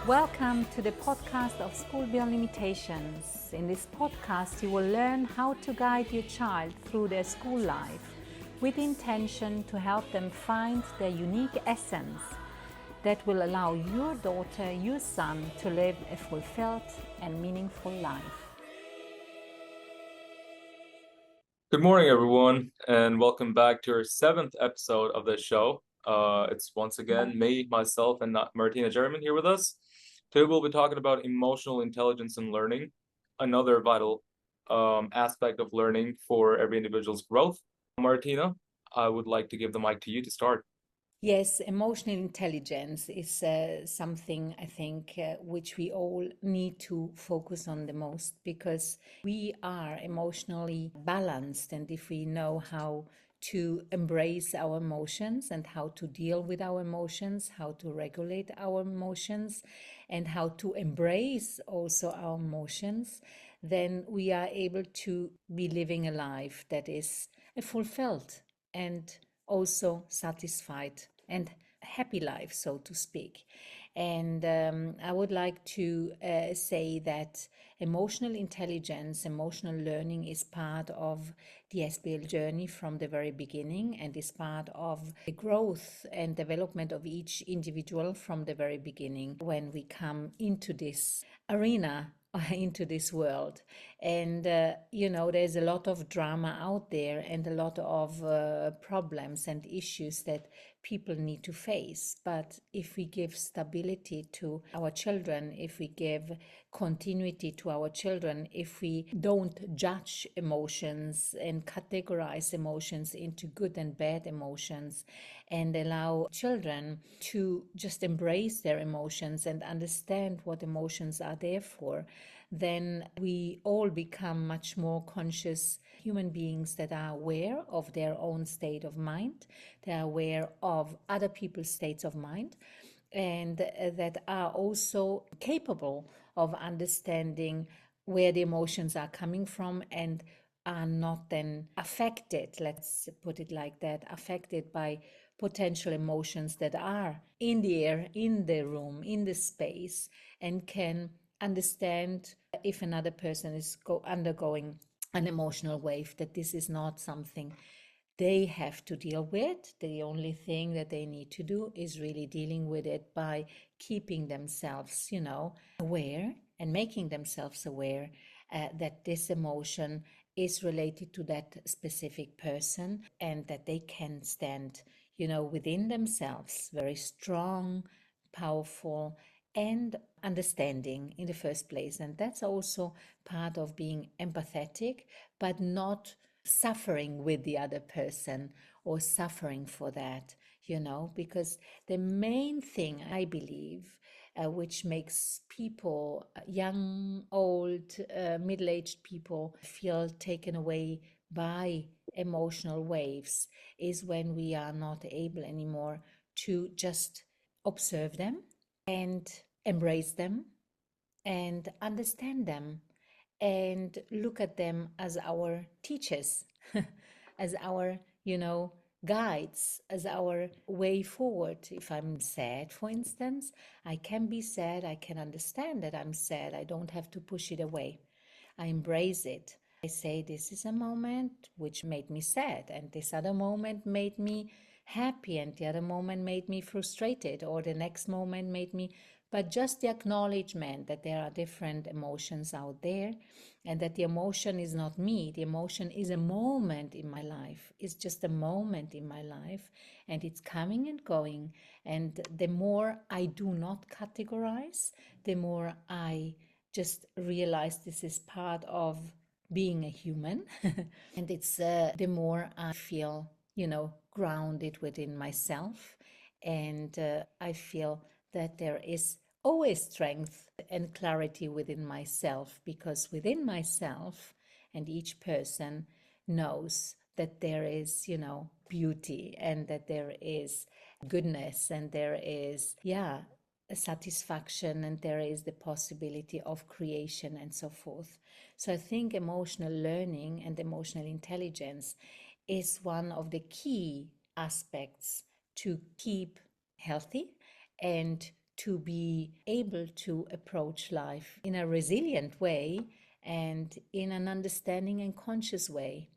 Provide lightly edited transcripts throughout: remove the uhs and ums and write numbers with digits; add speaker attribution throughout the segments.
Speaker 1: Welcome to the podcast of School Beyond Limitations. In this podcast, you will learn how to guide your child through their school life with the intention to help them find their unique essence that will allow your daughter, your son to live a fulfilled and meaningful life.
Speaker 2: Good morning, everyone, and welcome back to our 7th episode of the show. It's once again me, myself, and Martina Geromin here with us. Today we'll be talking about emotional intelligence and learning, another vital aspect of learning for every individual's growth. Martina, I would like to give the mic to you to start.
Speaker 1: Yes, emotional intelligence is something I think which we all need to focus on the most, because we are emotionally balanced, and if we know how to embrace our emotions and how to deal with our emotions, how to regulate our emotions, and how to embrace also our emotions, then we are able to be living a life that is fulfilled and also satisfied and happy life, so to speak. And I would like to say that emotional intelligence, emotional learning is part of the SBL journey from the very beginning, and is part of the growth and development of each individual from the very beginning when we come into this arena, into this world. And there's a lot of drama out there and a lot of problems and issues that people need to face. But if we give stability to our children, if we give continuity to our children, if we don't judge emotions and categorize emotions into good and bad emotions, and allow children to just embrace their emotions and understand what emotions are there for, then we all become much more conscious human beings that are aware of their own state of mind, they are aware of other people's states of mind, and that are also capable of understanding where the emotions are coming from, and are not then affected, let's put it like that, affected by potential emotions that are in the air, in the room, in the space, and can understand if another person is undergoing an emotional wave, that this is not something they have to deal with. The only thing that they need to do is really dealing with it by keeping themselves, aware, and making themselves aware that this emotion is related to that specific person, and that they can stand, within themselves, very strong, powerful, and understanding in the first place. And that's also part of being empathetic, but not suffering with the other person or suffering for that, because the main thing I believe which makes people, young, old, middle-aged people, feel taken away by emotional waves, is when we are not able anymore to just observe them and embrace them and understand them and look at them as our teachers, as our, guides, as our way forward. If I'm sad, for instance, I can be sad. I can understand that I'm sad. I don't have to push it away. I embrace it. I say, this is a moment which made me sad, and this other moment made me happy, and the other moment made me frustrated, or the next moment made me. But just the acknowledgement that there are different emotions out there, and that the emotion is not me, the emotion is a moment in my life, it's just a moment in my life, and it's coming and going. And the more I do not categorize, the more I just realize this is part of being a human. And it's the more I feel, grounded within myself, and I feel that there is always strength and clarity within myself, because within myself and each person knows that there is, beauty, and that there is goodness, and there is, satisfaction, and there is the possibility of creation and so forth. So I think emotional learning and emotional intelligence is one of the key aspects to keep healthy and to be able to approach life in a resilient way and in an understanding and conscious way.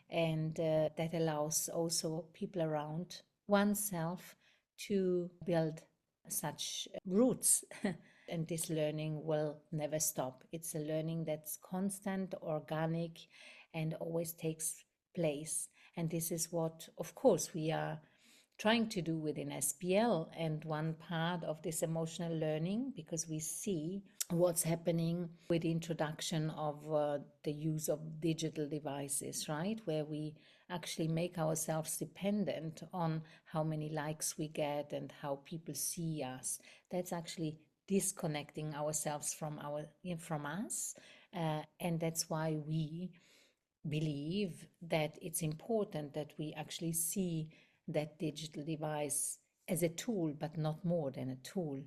Speaker 1: And that allows also people around oneself to build such roots. And this learning will never stop. It's a learning that's constant, organic, and always takes place. And this is what, of course, we are trying to do within SPL. And one part of this emotional learning, because we see what's happening with the introduction of the use of digital devices, right? Where we actually make ourselves dependent on how many likes we get and how people see us. That's actually disconnecting ourselves from us, and that's why we believe that it's important that we actually see that digital device as a tool, but not more than a tool.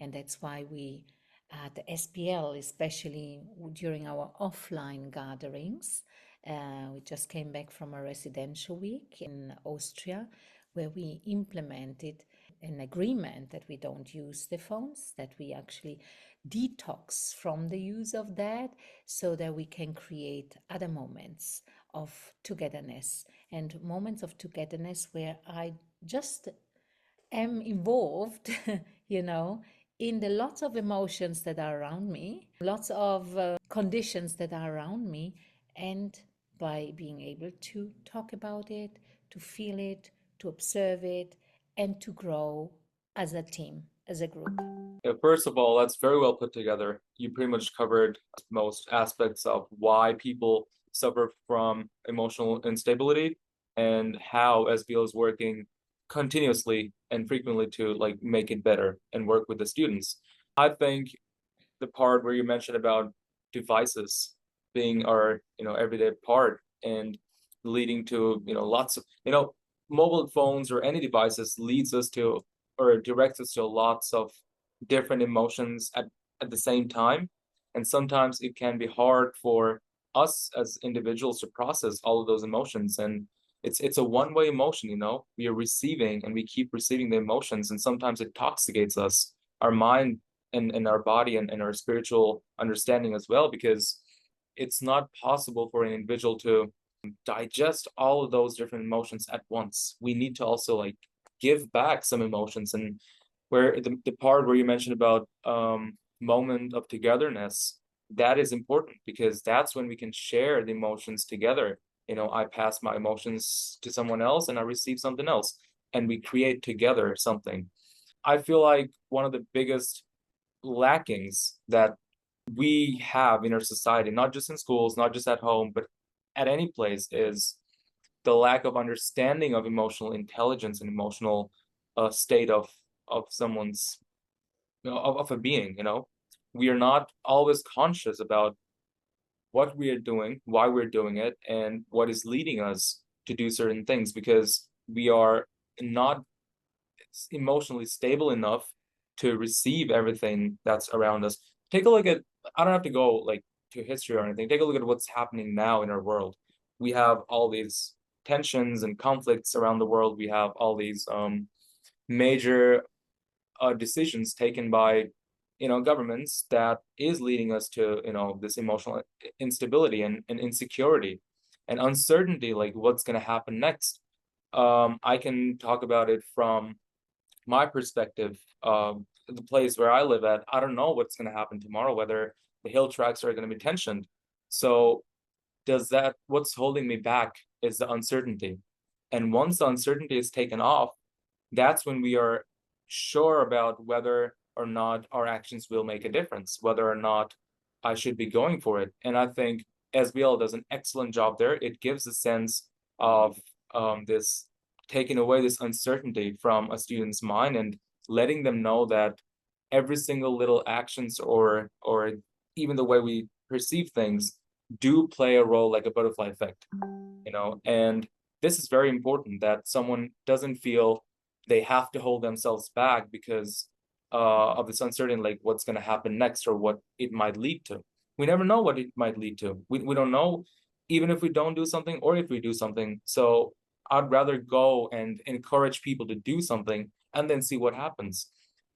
Speaker 1: And that's why we, at the SPL, especially during our offline gatherings, we just came back from a residential week in Austria, where we implemented an agreement that we don't use the phones, that we actually detox from the use of that, so that we can create other moments of togetherness, and moments of togetherness where I just am involved, you know, in the lots of emotions that are around me, lots of conditions that are around me, and by being able to talk about it, to feel it, to observe it, and to grow as a team, as a group.
Speaker 2: First of all, that's very well put together. You pretty much covered most aspects of why people suffer from emotional instability and how SBL is working continuously and frequently to like make it better and work with the students. I think the part where you mentioned about devices being our, everyday part and leading to, lots of, mobile phones or any devices leads us to or directs us to lots of different emotions at the same time. And sometimes it can be hard for us as individuals to process all of those emotions. And it's a one-way emotion, we are receiving and we keep receiving the emotions, and sometimes it toxicates us, our mind and our body and our spiritual understanding as well, because it's not possible for an individual to digest all of those different emotions at once. We need to also like give back some emotions. And where the part where you mentioned about moment of togetherness, that is important because that's when we can share the emotions together. I pass my emotions to someone else and I receive something else, and we create together something. I feel like one of the biggest lackings that we have in our society, not just in schools, not just at home, but at any place, is the lack of understanding of emotional intelligence and emotional state of someone's of a being. We are not always conscious about what we are doing, why we're doing it, and what is leading us to do certain things, because we are not emotionally stable enough to receive everything that's around us. Take a look at, I don't have to go like to history or anything. Take a look at what's happening now in our world. We have all these tensions and conflicts around the world. We have all these major decisions taken by governments that is leading us to this emotional instability and insecurity and uncertainty, like what's going to happen next. I can talk about it from my perspective. The place where I live at, I don't know what's going to happen tomorrow, whether the hill tracks are going to be tensioned. So what's holding me back is the uncertainty. And once the uncertainty is taken off, that's when we are sure about whether or not our actions will make a difference, whether or not I should be going for it. And I think SBL does an excellent job there. It gives a sense of this taking away this uncertainty from a student's mind and letting them know that every single little actions or even the way we perceive things do play a role, like a butterfly effect, and this is very important, that someone doesn't feel they have to hold themselves back because of this uncertainty, like what's going to happen next or what it might lead to. We never know what it might lead to. We don't know even if we don't do something or if we do something. So I'd rather go and encourage people to do something and then see what happens.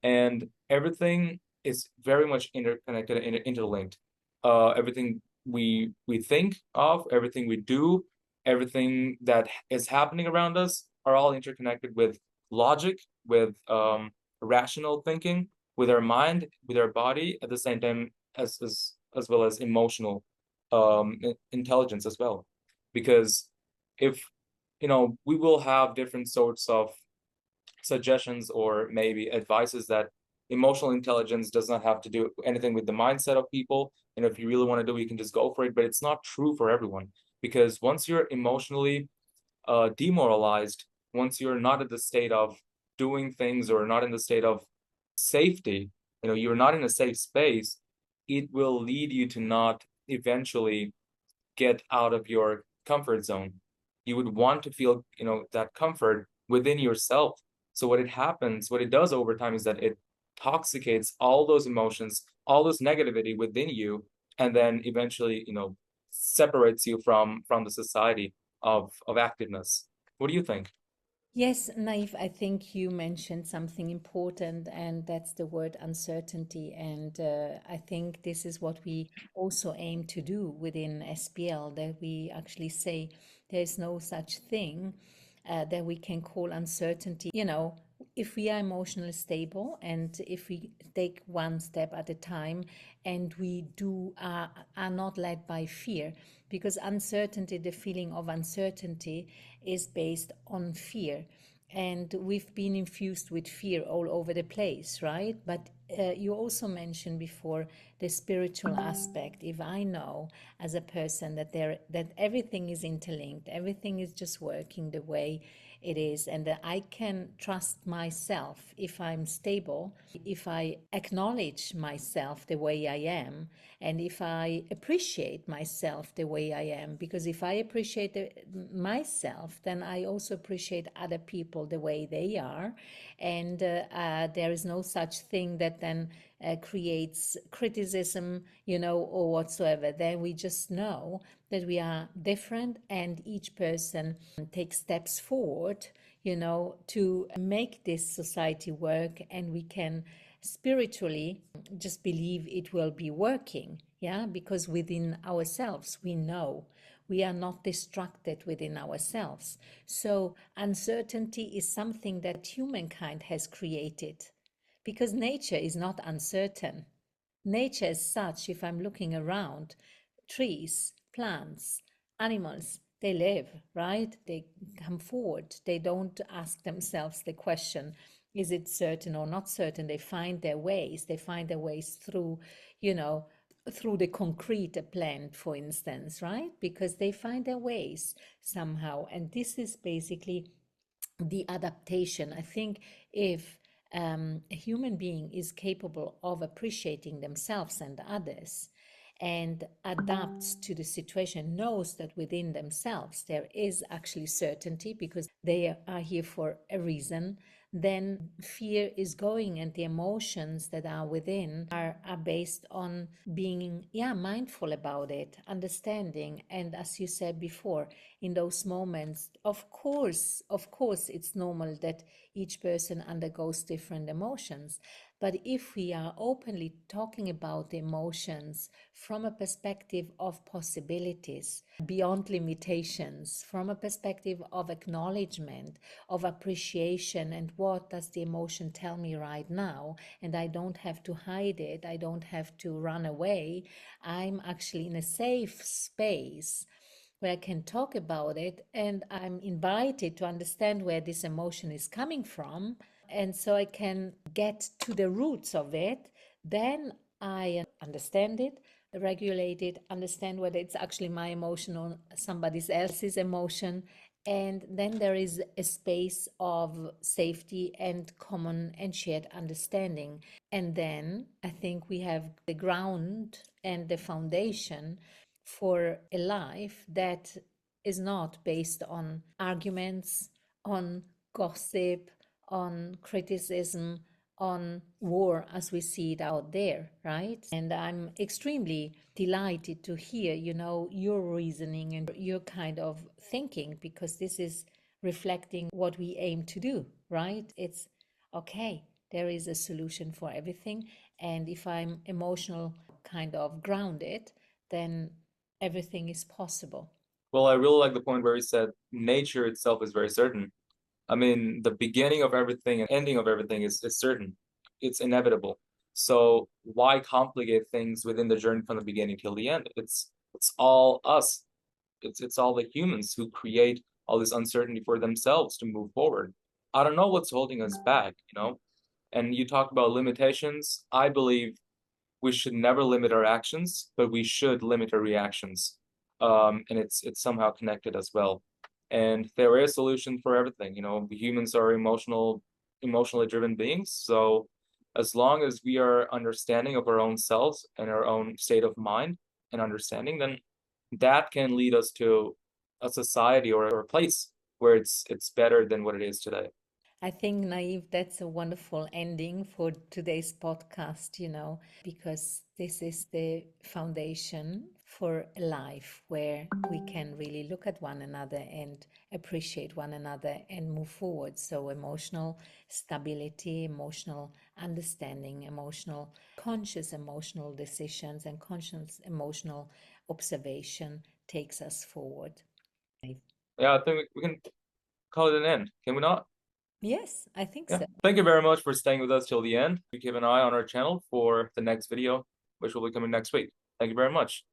Speaker 2: And everything is very much interconnected and interlinked. Everything we think of, everything we do, everything that is happening around us are all interconnected with logic, with rational thinking, with our mind, with our body, at the same time as well as emotional intelligence as well. Because if we will have different sorts of suggestions or maybe advices that emotional intelligence does not have to do anything with the mindset of people. And if you really want to do it, you can just go for it. But it's not true for everyone, because once you're emotionally demoralized, once you're not in the state of doing things or not in the state of safety, you're not in a safe space, it will lead you to not eventually get out of your comfort zone. You would want to feel, that comfort within yourself. So what it does over time is that it toxicates all those emotions, all this negativity within you, and then eventually, separates you from the society of activeness. What do you think?
Speaker 1: Yes, Naif, I think you mentioned something important, and that's the word uncertainty. And I think this is what we also aim to do within SPL, that we actually say there's no such thing that we can call uncertainty. If we are emotionally stable and if we take one step at a time and we are not led by fear, because uncertainty, the feeling of uncertainty, is based on fear. And we've been infused with fear all over the place, right? But you also mentioned before the spiritual aspect. If I know as a person that everything is interlinked, everything is just working the way it is, and that I can trust myself if I'm stable, if I acknowledge myself the way I am, and if I appreciate myself the way I am. Because if I appreciate myself, then I also appreciate other people the way they are. And there is no such thing that then creates criticism, or whatsoever. Then we just know that we are different and each person takes steps forward, to make this society work, and we can spiritually just believe it will be working. Yeah, because within ourselves we know we are not distracted within ourselves. So uncertainty is something that humankind has created, because nature is not uncertain. Nature as such, if I'm looking around, trees, plants, animals, they live, right? They come forward. They don't ask themselves the question, is it certain or not certain? They find their ways. They find their ways through, through the concrete, a plant, for instance, right? Because they find their ways somehow. And this is basically the adaptation. I think if a human being is capable of appreciating themselves and others and adapts to the situation, knows that within themselves there is actually certainty because they are here for a reason, then fear is going, and the emotions that are within are based on being, yeah, mindful about it, understanding. And as you said before, in those moments, of course it's normal that each person undergoes different emotions. But if we are openly talking about the emotions from a perspective of possibilities beyond limitations, from a perspective of acknowledgement, of appreciation, and what does the emotion tell me right now, and I don't have to hide it, I don't have to run away, I'm actually in a safe space where I can talk about it, and I'm invited to understand where this emotion is coming from. And so I can get to the roots of it. Then I understand it, regulate it, understand whether it's actually my emotion or somebody else's emotion. And then there is a space of safety and common and shared understanding. And then I think we have the ground and the foundation for a life that is not based on arguments, on gossip, on criticism, on war as we see it out there, right? And I'm extremely delighted to hear, your reasoning and your kind of thinking, because this is reflecting what we aim to do, right? It's okay, there is a solution for everything. And if I'm emotional kind of grounded, then everything is possible.
Speaker 2: Well, I really like the point where he said nature itself is very certain. I mean, the beginning of everything and ending of everything is certain. It's inevitable. So why complicate things within the journey from the beginning till the end? It's all us. It's all the humans who create all this uncertainty for themselves to move forward. I don't know what's holding us back, you know? And you talk about limitations. I believe we should never limit our actions, but we should limit our reactions. And it's somehow connected as well. And there is a solution for everything. You know, humans are emotionally driven beings. So as long as we are understanding of our own selves and our own state of mind and understanding, then that can lead us to a society or a place where it's better than what it is today.
Speaker 1: I think, Nayeef, that's a wonderful ending for today's podcast, because this is the foundation for a life where we can really look at one another and appreciate one another and move forward. So, emotional stability, emotional understanding, conscious emotional decisions, and conscious emotional observation takes us forward.
Speaker 2: Yeah, I think we can call it an end. Can we not?
Speaker 1: Yes, I think
Speaker 2: Yeah.
Speaker 1: so.
Speaker 2: Thank you very much for staying with us till the end. You keep an eye on our channel for the next video, which will be coming next week. Thank you very much.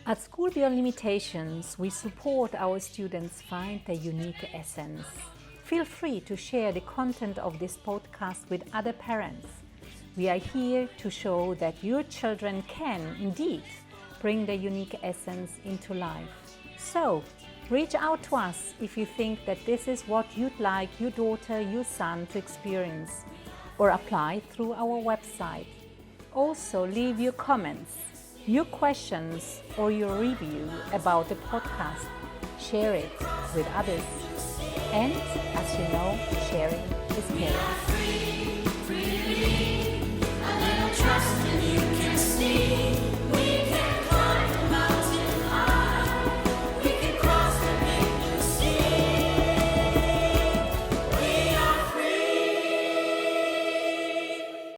Speaker 1: At School Beyond Limitations, we support our students find their unique essence. Feel free to share the content of this podcast with other parents. We are here to show that your children can, indeed, bring their unique essence into life. So, reach out to us if you think that this is what you'd like your daughter, your son to experience, or apply through our website. Also, leave your comments, your questions, or your review about the podcast. Share it with others. And as you know, sharing is caring.